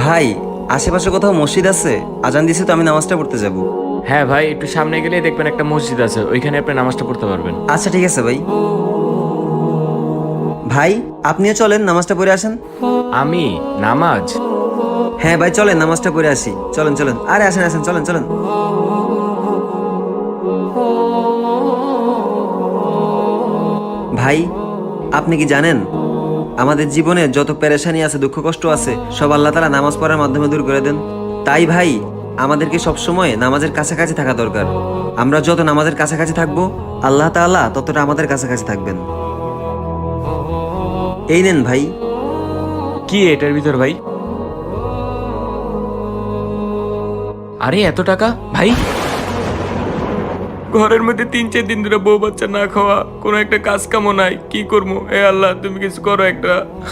ভাই, আশেপাশে কোথাও মসজিদ আছে? আজান দিছে তো, আমি নামাজটা পড়তে যাব। হ্যাঁ ভাই, একটু সামনে গেলেই দেখবেন একটা মসজিদ আছে, ওইখানে আপনি নামাজটা পড়তে পারবেন। আচ্ছা ঠিক আছে ভাই। ভাই, আপনিও চলেন, নামাজটা পড়ে আসেন। আমি? নামাজ? হ্যাঁ ভাই, চলেন নামাজটা পড়ে আসি। চলেন চলেন, আরে আসেন আসেন, চলেন চলেন। ভাই, আপনি কি জানেন আমাদের জীবনে যত পেরেশানি আছে, দুঃখ কষ্ট আছে, সব আল্লাহ তাআলা নামাজ পড়ার মাধ্যমে দূর করে দেন। তাই ভাই, আমাদেরকে সবসময় নামাজের কাছাকাছি থাকা দরকার। আমরা যত নামাজের কাছাকাছি থাকবো, আল্লাহ তাআলা ততটা আমাদের কাছাকাছি থাকবেন। এই নেন ভাই। কি এটার ভিতর ভাই? আরে এত টাকা ভাই! ঘরের মধ্যে 3-4 দিন ধরে বউ বাচ্চা না খাওয়া, কোনো একটা কাজ কামও নাই, কি করবো? এ আল্লাহ, তুমি কিছু করো একটা।